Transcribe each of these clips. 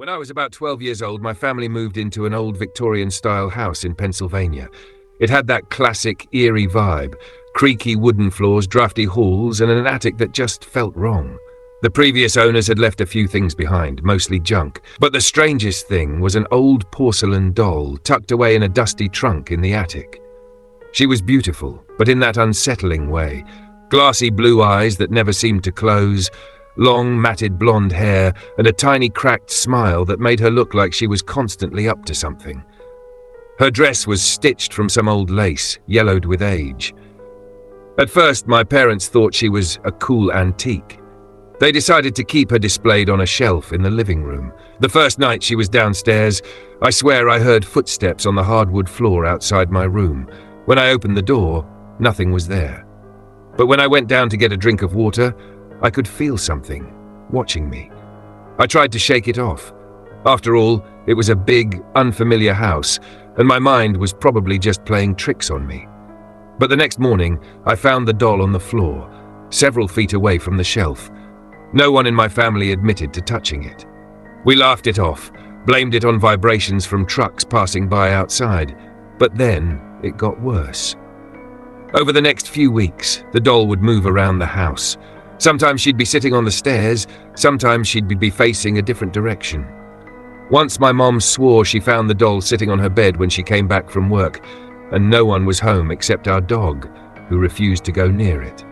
When I was about 12 years old, my family moved into an old Victorian-style house in Pennsylvania. It had that classic, eerie vibe, creaky wooden floors, drafty halls, and an attic that just felt wrong. The previous owners had left a few things behind, mostly junk, but the strangest thing was an old porcelain doll tucked away in a dusty trunk in the attic. She was beautiful, but in that unsettling way. Glassy blue eyes that never seemed to close, long matted blonde hair, and a tiny cracked smile that made her look like she was constantly up to something. Her dress was stitched from some old lace, yellowed with age. At first, my parents thought she was a cool antique. They decided to keep her displayed on a shelf in the living room. The first night she was downstairs, I swear I heard footsteps on the hardwood floor outside my room. When I opened the door, nothing was there. But when I went down to get a drink of water, I could feel something watching me. I tried to shake it off. After all, it was a big, unfamiliar house, and my mind was probably just playing tricks on me. But the next morning, I found the doll on the floor, several feet away from the shelf. No one in my family admitted to touching it. We laughed it off, blamed it on vibrations from trucks passing by outside. But then it got worse. Over the next few weeks, the doll would move around the house. Sometimes she'd be sitting on the stairs, sometimes she'd be facing a different direction. Once my mom swore she found the doll sitting on her bed when she came back from work, and no one was home except our dog, who refused to go near it.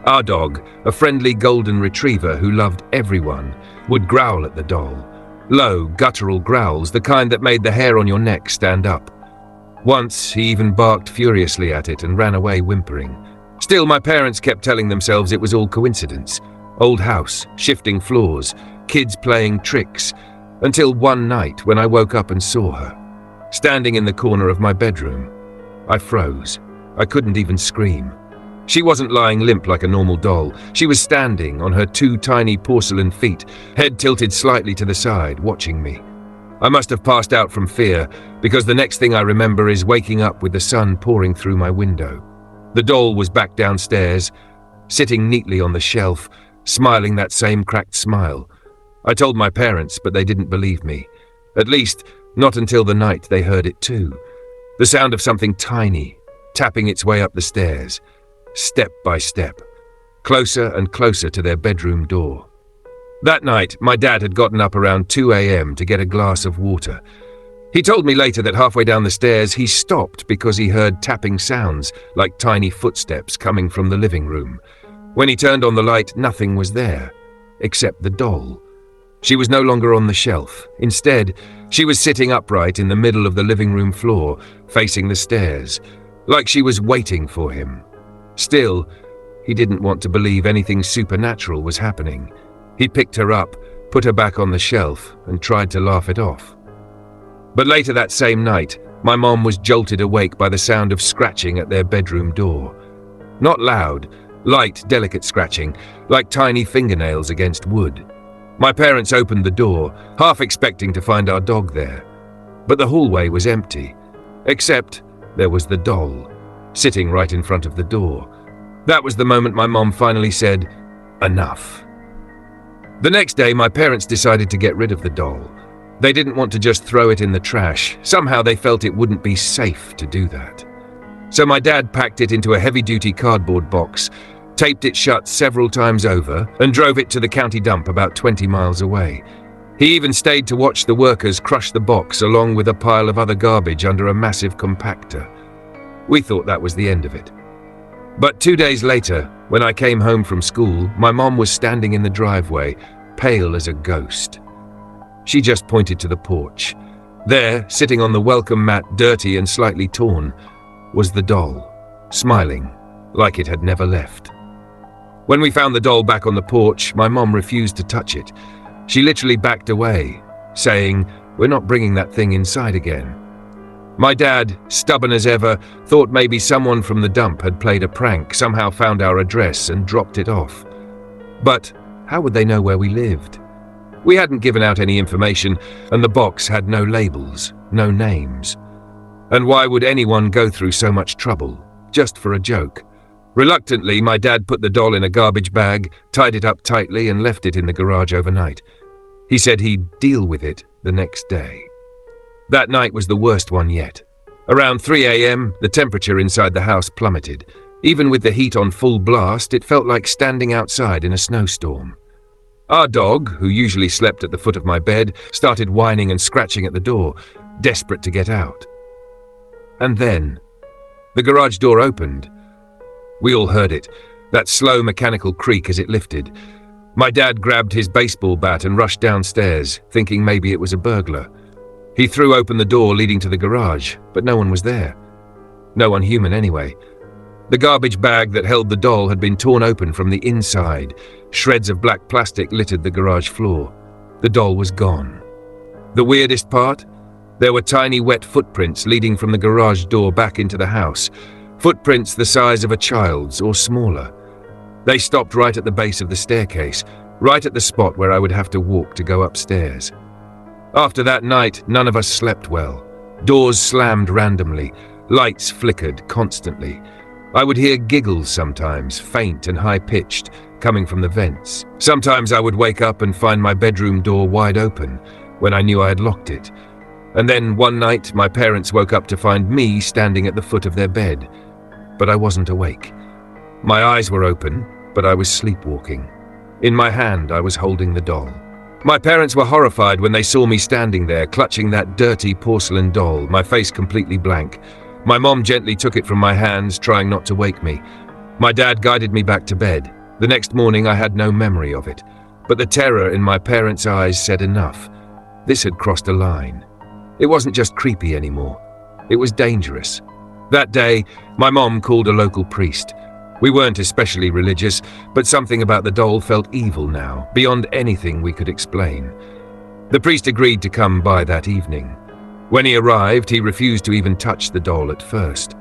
Our dog, a friendly golden retriever who loved everyone, would growl at the doll. Low, guttural growls, the kind that made the hair on your neck stand up. Once, he even barked furiously at it and ran away whimpering. Still, my parents kept telling themselves it was all coincidence. Old house, shifting floors, kids playing tricks, until one night when I woke up and saw her. Standing in the corner of my bedroom. I froze. I couldn't even scream. She wasn't lying limp like a normal doll. She was standing on her two tiny porcelain feet, head tilted slightly to the side, watching me. I must have passed out from fear, because the next thing I remember is waking up with the sun pouring through my window. The doll was back downstairs, sitting neatly on the shelf, smiling that same cracked smile. I told my parents, but they didn't believe me. At least, not until the night they heard it too. The sound of something tiny, tapping its way up the stairs, step by step, closer and closer to their bedroom door. That night, my dad had gotten up around 2 a.m. to get a glass of water. He told me later that halfway down the stairs, he stopped because he heard tapping sounds like tiny footsteps coming from the living room. When he turned on the light, nothing was there, except the doll. She was no longer on the shelf. Instead, she was sitting upright in the middle of the living room floor, facing the stairs, like she was waiting for him. Still, he didn't want to believe anything supernatural was happening. He picked her up, put her back on the shelf, and tried to laugh it off. But later that same night, my mom was jolted awake by the sound of scratching at their bedroom door. Not loud, light, delicate scratching, like tiny fingernails against wood. My parents opened the door, half expecting to find our dog there. But the hallway was empty, except there was the doll, sitting right in front of the door. That was the moment my mom finally said, "Enough." The next day, my parents decided to get rid of the doll. They didn't want to just throw it in the trash. Somehow they felt it wouldn't be safe to do that. So my dad packed it into a heavy-duty cardboard box, taped it shut several times over, and drove it to the county dump about 20 miles away. He even stayed to watch the workers crush the box along with a pile of other garbage under a massive compactor. We thought that was the end of it. But 2 days later, when I came home from school, my mom was standing in the driveway, pale as a ghost. She just pointed to the porch. There, sitting on the welcome mat, dirty and slightly torn, was the doll, smiling like it had never left. When we found the doll back on the porch, my mom refused to touch it. She literally backed away, saying, "We're not bringing that thing inside again." My dad, stubborn as ever, thought maybe someone from the dump had played a prank, somehow found our address and dropped it off. But how would they know where we lived? We hadn't given out any information, and the box had no labels, no names. And why would anyone go through so much trouble, just for a joke? Reluctantly, my dad put the doll in a garbage bag, tied it up tightly, and left it in the garage overnight. He said he'd deal with it the next day. That night was the worst one yet. Around 3 a.m., the temperature inside the house plummeted. Even with the heat on full blast, it felt like standing outside in a snowstorm. Our dog, who usually slept at the foot of my bed, started whining and scratching at the door, desperate to get out. And then, the garage door opened. We all heard it, that slow mechanical creak as it lifted. My dad grabbed his baseball bat and rushed downstairs, thinking maybe it was a burglar. He threw open the door leading to the garage, but no one was there. No one human anyway. The garbage bag that held the doll had been torn open from the inside. Shreds of black plastic littered the garage floor. The doll was gone. The weirdest part? There were tiny wet footprints leading from the garage door back into the house. Footprints the size of a child's or smaller. They stopped right at the base of the staircase, right at the spot where I would have to walk to go upstairs. After that night, none of us slept well. Doors slammed randomly. Lights flickered constantly. I would hear giggles sometimes, faint and high-pitched, coming from the vents. Sometimes I would wake up and find my bedroom door wide open, when I knew I had locked it. And then one night, my parents woke up to find me standing at the foot of their bed. But I wasn't awake. My eyes were open, but I was sleepwalking. In my hand, I was holding the doll. My parents were horrified when they saw me standing there, clutching that dirty porcelain doll, my face completely blank. My mom gently took it from my hands, trying not to wake me. My dad guided me back to bed. The next morning, I had no memory of it. But the terror in my parents' eyes said enough. This had crossed a line. It wasn't just creepy anymore. It was dangerous. That day, my mom called a local priest. We weren't especially religious, but something about the doll felt evil now, beyond anything we could explain. The priest agreed to come by that evening. When he arrived, he refused to even touch the doll at first.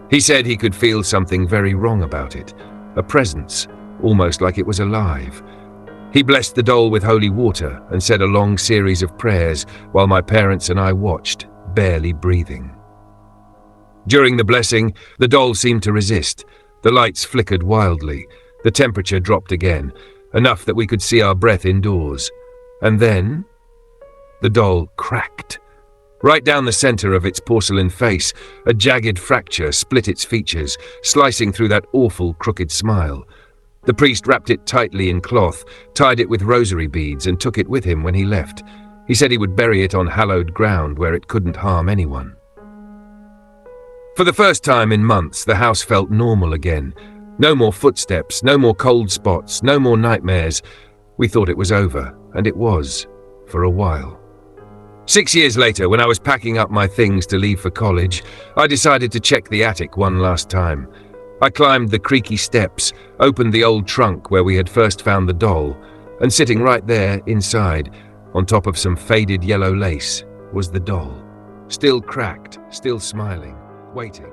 He said he could feel something very wrong about it, a presence, almost like it was alive. He blessed the doll with holy water and said a long series of prayers while my parents and I watched, barely breathing. During the blessing, the doll seemed to resist. The lights flickered wildly. The temperature dropped again, enough that we could see our breath indoors. And then, the doll cracked. Right down the center of its porcelain face, a jagged fracture split its features, slicing through that awful crooked smile. The priest wrapped it tightly in cloth, tied it with rosary beads, and took it with him when he left. He said he would bury it on hallowed ground where it couldn't harm anyone. For the first time in months, the house felt normal again. No more footsteps, no more cold spots, no more nightmares. We thought it was over, and it was, for a while. 6 years later, when I was packing up my things to leave for college, I decided to check the attic one last time. I climbed the creaky steps, opened the old trunk where we had first found the doll, and sitting right there, inside, on top of some faded yellow lace, was the doll. Still cracked, still smiling, waiting.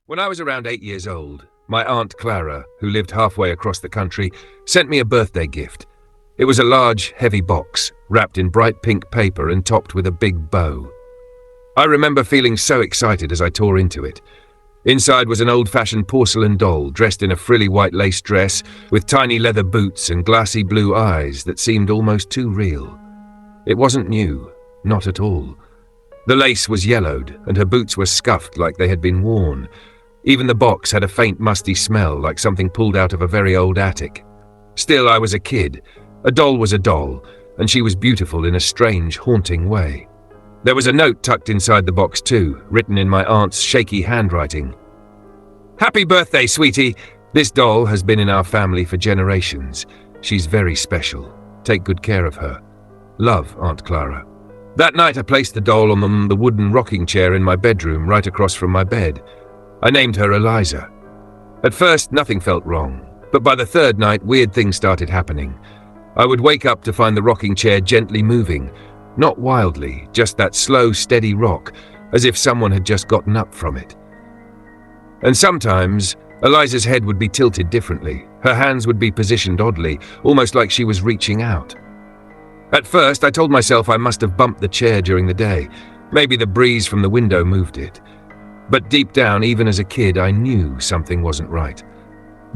When I was around 8 years old, my Aunt Clara, who lived halfway across the country, sent me a birthday gift. It was a large, heavy box, wrapped in bright pink paper and topped with a big bow. I remember feeling so excited as I tore into it. Inside was an old-fashioned porcelain doll dressed in a frilly white lace dress with tiny leather boots and glassy blue eyes that seemed almost too real. It wasn't new, not at all. The lace was yellowed and her boots were scuffed like they had been worn. Even the box had a faint musty smell like something pulled out of a very old attic. Still, I was a kid. A doll was a doll, and she was beautiful in a strange, haunting way. There was a note tucked inside the box too, written in my aunt's shaky handwriting. "Happy birthday, sweetie. This doll has been in our family for generations. She's very special. Take good care of her. Love, Aunt Clara." That night I placed the doll on the wooden rocking chair in my bedroom right across from my bed. I named her Eliza. At first, nothing felt wrong, but by the third night, weird things started happening. I would wake up to find the rocking chair gently moving, not wildly, just that slow, steady rock, as if someone had just gotten up from it. And sometimes, Eliza's head would be tilted differently. Her hands would be positioned oddly, almost like she was reaching out. At first, I told myself I must have bumped the chair during the day. Maybe the breeze from the window moved it. But deep down, even as a kid, I knew something wasn't right.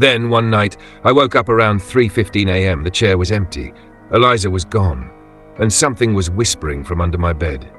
Then, one night, I woke up around 3:15 a.m. The chair was empty. Eliza was gone, and something was whispering from under my bed.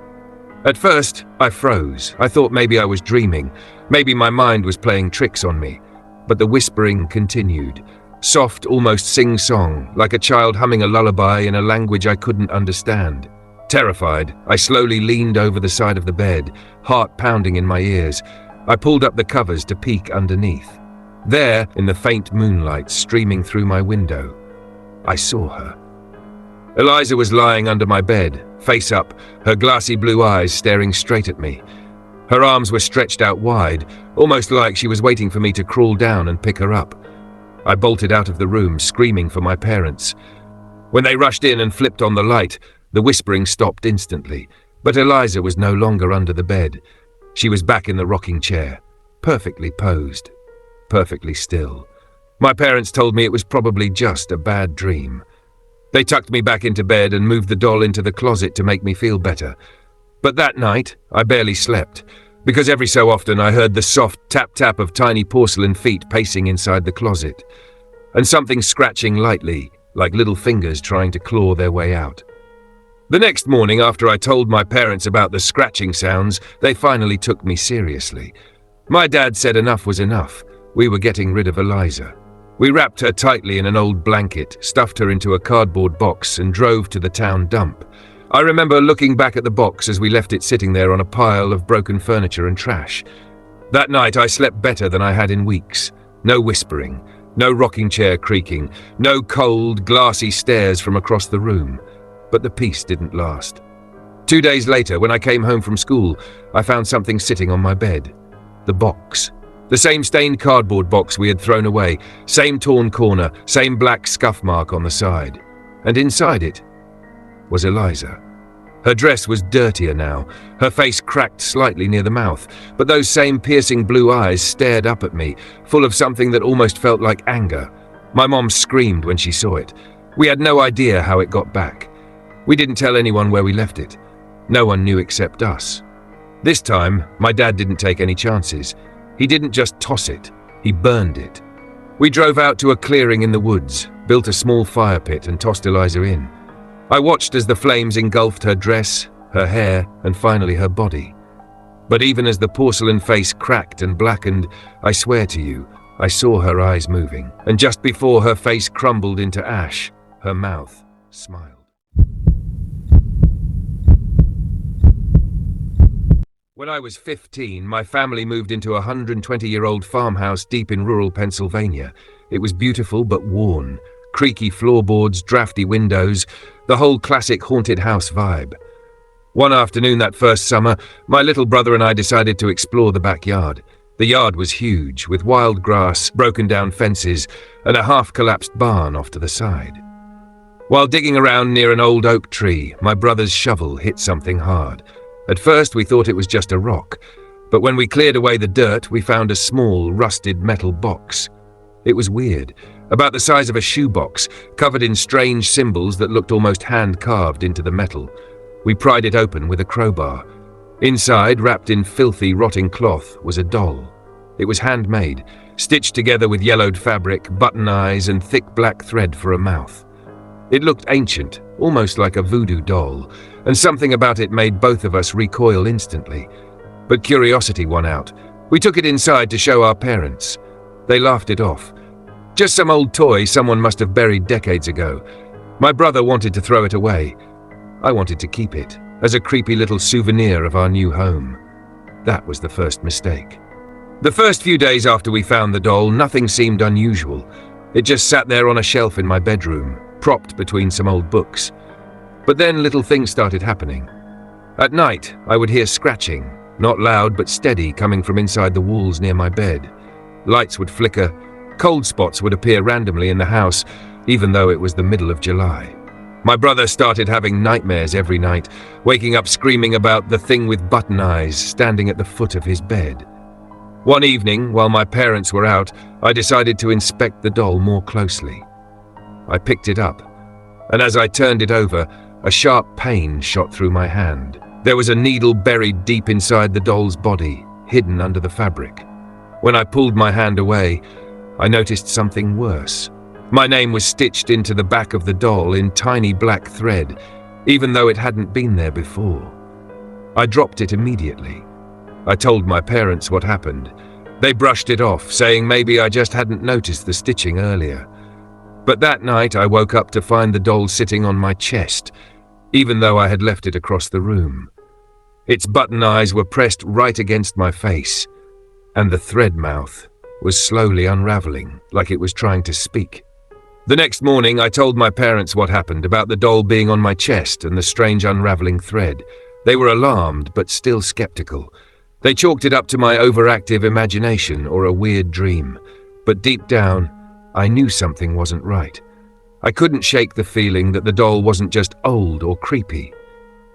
At first, I froze. I thought maybe I was dreaming. Maybe my mind was playing tricks on me. But the whispering continued. Soft, almost sing-song, like a child humming a lullaby in a language I couldn't understand. Terrified, I slowly leaned over the side of the bed, heart pounding in my ears. I pulled up the covers to peek underneath. There, in the faint moonlight streaming through my window, I saw her. Eliza was lying under my bed, face up, her glassy blue eyes staring straight at me. Her arms were stretched out wide, almost like she was waiting for me to crawl down and pick her up. I bolted out of the room, screaming for my parents. When they rushed in and flipped on the light, the whispering stopped instantly, but Eliza was no longer under the bed. She was back in the rocking chair, perfectly posed, perfectly still. My parents told me it was probably just a bad dream. They tucked me back into bed and moved the doll into the closet to make me feel better. But that night, I barely slept, because every so often I heard the soft tap-tap of tiny porcelain feet pacing inside the closet, and something scratching lightly, like little fingers trying to claw their way out. The next morning, after I told my parents about the scratching sounds, they finally took me seriously. My dad said enough was enough. We were getting rid of Eliza. We wrapped her tightly in an old blanket, stuffed her into a cardboard box, and drove to the town dump. I remember looking back at the box as we left it sitting there on a pile of broken furniture and trash. That night I slept better than I had in weeks. No whispering, no rocking chair creaking, no cold, glassy stares from across the room. But the peace didn't last. 2 days later, when I came home from school, I found something sitting on my bed. The box. The same stained cardboard box we had thrown away, same torn corner, same black scuff mark on the side. And inside it was Eliza. Her dress was dirtier now, her face cracked slightly near the mouth, but those same piercing blue eyes stared up at me, full of something that almost felt like anger. My mom screamed when she saw it. We had no idea how it got back. We didn't tell anyone where we left it. No one knew except us. This time, my dad didn't take any chances. He didn't just toss it, he burned it. We drove out to a clearing in the woods, built a small fire pit and tossed Eliza in. I watched as the flames engulfed her dress, her hair, and finally her body. But even as the porcelain face cracked and blackened, I swear to you, I saw her eyes moving, and just before her face crumbled into ash, her mouth smiled. When I was 15, my family moved into a 120-year-old farmhouse deep in rural Pennsylvania. It was beautiful but worn. Creaky floorboards, drafty windows, the whole classic haunted house vibe. One afternoon that first summer, my little brother and I decided to explore the backyard. The yard was huge, with wild grass, broken down fences, and a half-collapsed barn off to the side. While digging around near an old oak tree, my brother's shovel hit something hard. At first we thought it was just a rock, but when we cleared away the dirt, we found a small, rusted metal box. It was weird, about the size of a shoebox, covered in strange symbols that looked almost hand-carved into the metal. We pried it open with a crowbar. Inside, wrapped in filthy, rotting cloth, was a doll. It was handmade, stitched together with yellowed fabric, button eyes, and thick black thread for a mouth. It looked ancient, almost like a voodoo doll, and something about it made both of us recoil instantly. But curiosity won out. We took it inside to show our parents. They laughed it off. Just some old toy someone must have buried decades ago. My brother wanted to throw it away. I wanted to keep it, as a creepy little souvenir of our new home. That was the first mistake. The first few days after we found the doll, nothing seemed unusual. It just sat there on a shelf in my bedroom, propped between some old books. But then little things started happening. At night, I would hear scratching, not loud but steady, coming from inside the walls near my bed. Lights would flicker, cold spots would appear randomly in the house, even though it was the middle of July. My brother started having nightmares every night, waking up screaming about the thing with button eyes standing at the foot of his bed. One evening, while my parents were out, I decided to inspect the doll more closely. I picked it up, and as I turned it over, a sharp pain shot through my hand. There was a needle buried deep inside the doll's body, hidden under the fabric. When I pulled my hand away, I noticed something worse. My name was stitched into the back of the doll in tiny black thread, even though it hadn't been there before. I dropped it immediately. I told my parents what happened. They brushed it off, saying maybe I just hadn't noticed the stitching earlier. But that night I woke up to find the doll sitting on my chest, even though I had left it across the room. Its button eyes were pressed right against my face, and the thread mouth was slowly unraveling, like it was trying to speak. The next morning I told my parents what happened about the doll being on my chest and the strange unraveling thread. They were alarmed, but still skeptical. They chalked it up to my overactive imagination or a weird dream. But deep down, I knew something wasn't right. I couldn't shake the feeling that the doll wasn't just old or creepy.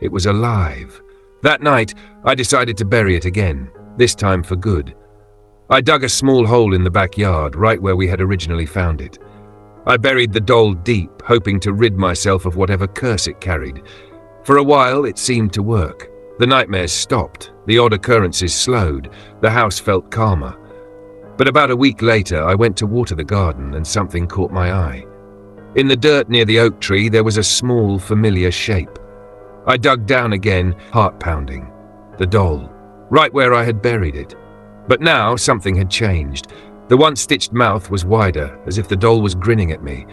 It was alive. That night, I decided to bury it again, this time for good. I dug a small hole in the backyard, right where we had originally found it. I buried the doll deep, hoping to rid myself of whatever curse it carried. For a while, it seemed to work. The nightmares stopped, the odd occurrences slowed, the house felt calmer. But about a week later, I went to water the garden and something caught my eye. In the dirt near the oak tree, there was a small, familiar shape. I dug down again, heart pounding. The doll, right where I had buried it. But now something had changed. The once stitched mouth was wider, as if the doll was grinning at me.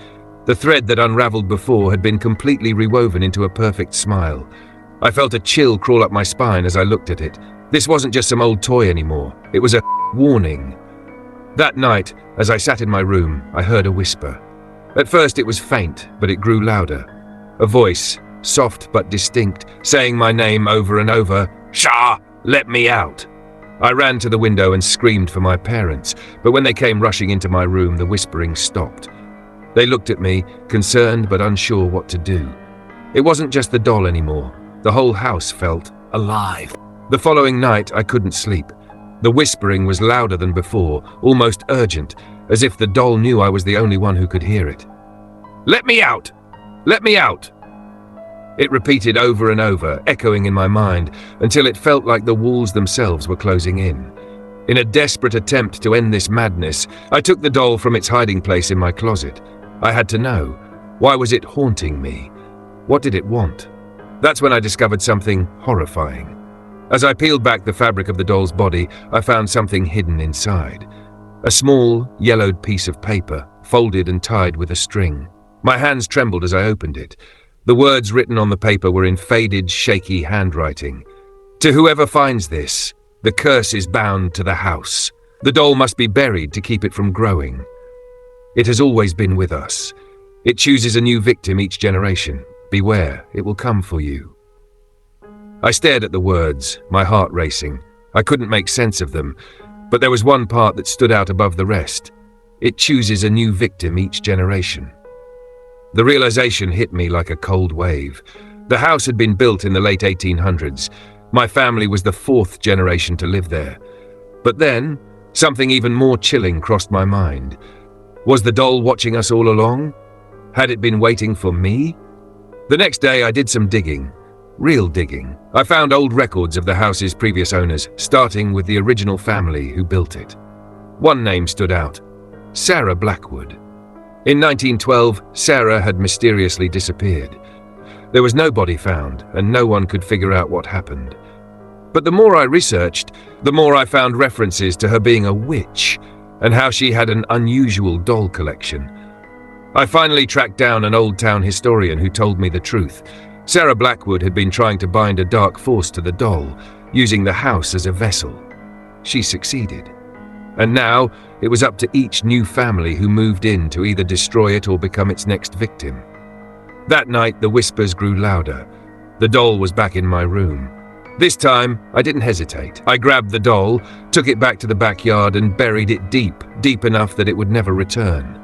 The thread that unraveled before had been completely rewoven into a perfect smile. I felt a chill crawl up my spine as I looked at it. This wasn't just some old toy anymore. It was a warning. That night, as I sat in my room, I heard a whisper. At first it was faint, but it grew louder. A voice, soft but distinct, saying my name over and over, "Shah, let me out." I ran to the window and screamed for my parents, but when they came rushing into my room, the whispering stopped. They looked at me, concerned but unsure what to do. It wasn't just the doll anymore. The whole house felt alive. The following night, I couldn't sleep. The whispering was louder than before, almost urgent, as if the doll knew I was the only one who could hear it. "Let me out! Let me out!" It repeated over and over, echoing in my mind, until it felt like the walls themselves were closing in. In a desperate attempt to end this madness, I took the doll from its hiding place in my closet. I had to know. Why was it haunting me? What did it want? That's when I discovered something horrifying. As I peeled back the fabric of the doll's body, I found something hidden inside. A small, yellowed piece of paper, folded and tied with a string. My hands trembled as I opened it. The words written on the paper were in faded, shaky handwriting. "To whoever finds this, the curse is bound to the house. The doll must be buried to keep it from growing. It has always been with us. It chooses a new victim each generation. Beware, it will come for you." I stared at the words, my heart racing. I couldn't make sense of them, but there was one part that stood out above the rest. It chooses a new victim each generation. The realization hit me like a cold wave. The house had been built in the late 1800s. My family was the fourth generation to live there. But then, something even more chilling crossed my mind. Was the doll watching us all along? Had it been waiting for me? The next day I did some digging. Real digging. I found old records of the house's previous owners, starting with the original family who built it. One name stood out: Sarah Blackwood. In 1912, Sarah had mysteriously disappeared. There was no body found, and no one could figure out what happened. But the more I researched, the more I found references to her being a witch, and how she had an unusual doll collection. I finally tracked down an old town historian who told me the truth. Sarah Blackwood had been trying to bind a dark force to the doll, using the house as a vessel. She succeeded. And now, it was up to each new family who moved in to either destroy it or become its next victim. That night, the whispers grew louder. The doll was back in my room. This time, I didn't hesitate. I grabbed the doll, took it back to the backyard and buried it deep, deep enough that it would never return.